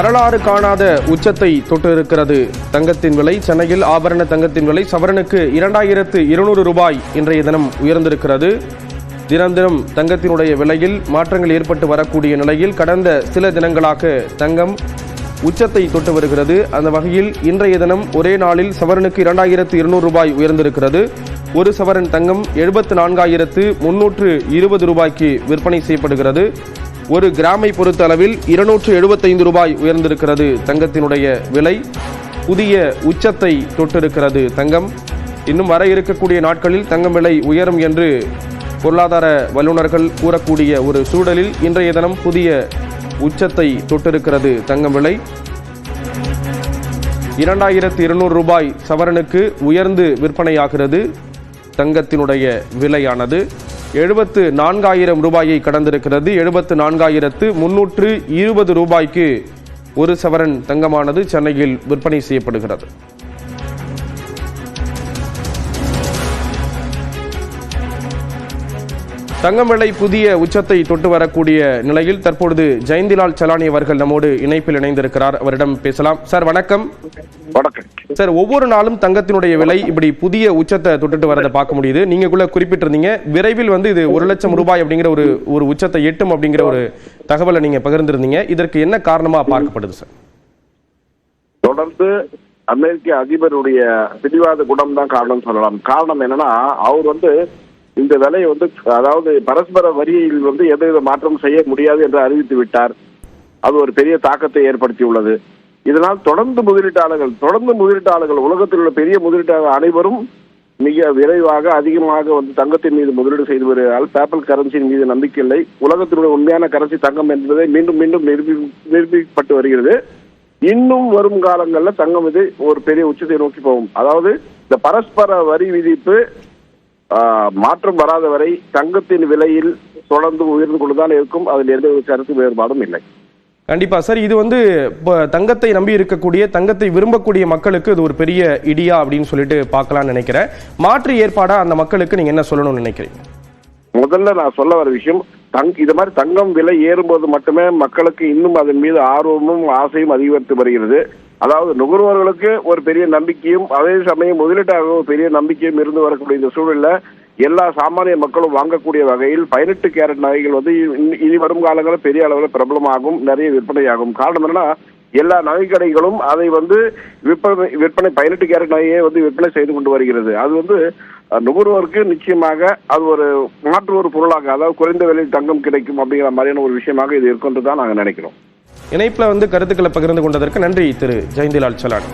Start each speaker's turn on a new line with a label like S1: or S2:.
S1: வரலாறு காணாத உச்சத்தை தொட்டிருக்கிறது தங்கத்தின் விலை. சென்னையில் ஆபரண தங்கத்தின் விலை சவரனுக்கு 2200 ரூபாய் இன்றைய தினம் உயர்ந்திருக்கிறது. தினம் தினம் தங்கத்தினுடைய விலையில் மாற்றங்கள் ஏற்பட்டு வரக்கூடிய நிலையில் கடந்த சில தினங்களாக தங்கம் உச்சத்தை தொட்டு வருகிறது. அந்த வகையில் இன்றைய தினம் ஒரே நாளில் சவரனுக்கு 2200 ரூபாய் உயர்ந்திருக்கிறது. ஒரு சவரன் தங்கம் 74,320 ரூபாய்க்கு விற்பனை செய்யப்படுகிறது. ஒரு கிராமை பொறுத்த அளவில் 275 ரூபாய் உயர்ந்திருக்கிறது தங்கத்தினுடைய விலை. புதிய உச்சத்தை தொட்டிருக்கிறது தங்கம். இன்னும் வர இருக்கக்கூடிய நாட்களில் தங்கம் விலை உயரும் என்று பொருளாதார வல்லுநர்கள் கூறக்கூடிய ஒரு சூழலில் இன்றைய தினம் புதிய உச்சத்தை தொட்டிருக்கிறது தங்கம் விலை. 2200 ரூபாய் சவரனுக்கு உயர்ந்து விற்பனையாகிறது. தங்கத்தினுடைய விலையானது 74,000 ரூபாயை கடந்திருக்கிறது. 74,320 ரூபாய்க்கு ஒரு சவரன் தங்கமானது சென்னையில் விற்பனை செய்யப்படுகிறது. தங்கம் விலை புதிய உச்சத்தை தொட்டு வரக்கூடிய நிலையில் தற்பொழுது ஜெயந்திலால் சலானி அவர்கள் நம்மோடு இணைப்பில் இணைந்திருக்கிறார். அவரிடம் பேசலாம். சார் வணக்கம்.
S2: வணக்கம்
S1: சார், ஒவ்வொரு நாளும் தங்கத்தினுடைய விலை இப்படி புதிய உச்சத்தை தொட்டுட்டு வரதை பார்க்க முடியுது. நீங்க கூட குறிப்பிட்டிருந்தீங்க விரைவில் இது 1 லட்சம் ரூபாய் அப்படிங்கிற ஒரு உச்சத்தை எட்டும் அப்படிங்கிற ஒரு தகவலை நீங்க பகிர்ந்திருந்தீங்க. இதற்கு என்ன காரணமா பார்க்கப்படுது சார்?
S2: தொடர்ந்து அமெரிக்க அதிபருடைய பிடிவாத குணம் தான் காரணம் சொல்லலாம். காரணம் என்னன்னா, அவர் இந்த விலையை அதாவது பரஸ்பர வரியில் எந்தவித மாற்றம் செய்ய முடியாது என்று அறிவித்து விட்டார். அது ஒரு பெரிய தாக்கத்தை ஏற்படுத்தியுள்ளது. இதனால் தொடர்ந்து முதலீட்டாளர்கள் உலகத்தில் உள்ள பெரிய முதலீட்டாளர்கள் அனைவரும் மிக விரைவாக அதிகமாக தங்கத்தின் மீது முதலீடு செய்து வருகிறார்கள். பேப்பர் கரன்சியின் மீது நம்பிக்கை இல்லை. உலகத்தினுடைய உண்மையான கரன்சி தங்கம் என்பதை மீண்டும் மீண்டும் நிரூபிக்கப்பட்டு வருகிறது. இன்னும் வரும் காலங்களில் தங்கம் ஒரு பெரிய உச்சத்தை நோக்கி போகும். அதாவது இந்த பரஸ்பர வரி விதிப்பு மாற்றம் வராத வரை தங்கத்தின் விலையில் தொடர்ந்து உயர்ந்து கொண்டுதான் இருக்கும். அதில் எந்த ஒரு கருத்து வேறுபாடும் இல்லை.
S1: கண்டிப்பா சார். இது தங்கத்தை நம்பி இருக்கக்கூடிய, தங்கத்தை விரும்பக்கூடிய மக்களுக்கு இது ஒரு பெரிய இடியா அப்படின்னு சொல்லிட்டு பார்க்கலாம்னு நினைக்கிறேன். மாற்று ஏற்பாடா அந்த மக்களுக்கு நீங்க என்ன சொல்லணும்னு நினைக்கிறீங்க?
S2: முதல்ல நான் சொல்ல வர விஷயம், இது மாதிரி தங்கம் விலை ஏறும்போது மட்டுமே மக்களுக்கு இன்னும் அதன் மீது ஆர்வமும் ஆசையும் அதிகரித்து வருகிறது. அதாவது நுகர்வோர்களுக்கு ஒரு பெரிய நம்பிக்கையும் அதே சமயம் முதலீட்டாளர்கள் ஒரு பெரிய நம்பிக்கையும் இருந்து வரக்கூடிய இந்த சூழலில் எல்லா சாமானிய மக்களும் வாங்கக்கூடிய வகையில் 18 கேரட் நகைகள் இனி வரும் காலங்களில் பெரிய அளவில் பிரபலமாகும், நிறைய விற்பனையாகும். காரணம் என்னன்னா, எல்லா நகை கடைகளும் அதை விற்பனை 18 கேரட் நகையை விற்பனை செய்து கொண்டு வருகிறது. அது நுகர்வோருக்கு நிச்சயமாக அது ஒரு மாற்று ஒரு பொருளாக, அதாவது குறைந்த விலையில் தங்கம் கிடைக்கும் அப்படிங்கிற மாதிரியான ஒரு விஷயமாக இது இருக்கும் என்று தான் நாங்கள் நினைக்கிறோம்.
S1: இணைப்பில் கருத்துக்களை பகிர்ந்து கொண்டதற்கு நன்றி திரு ஜெயந்திலால் சலானி.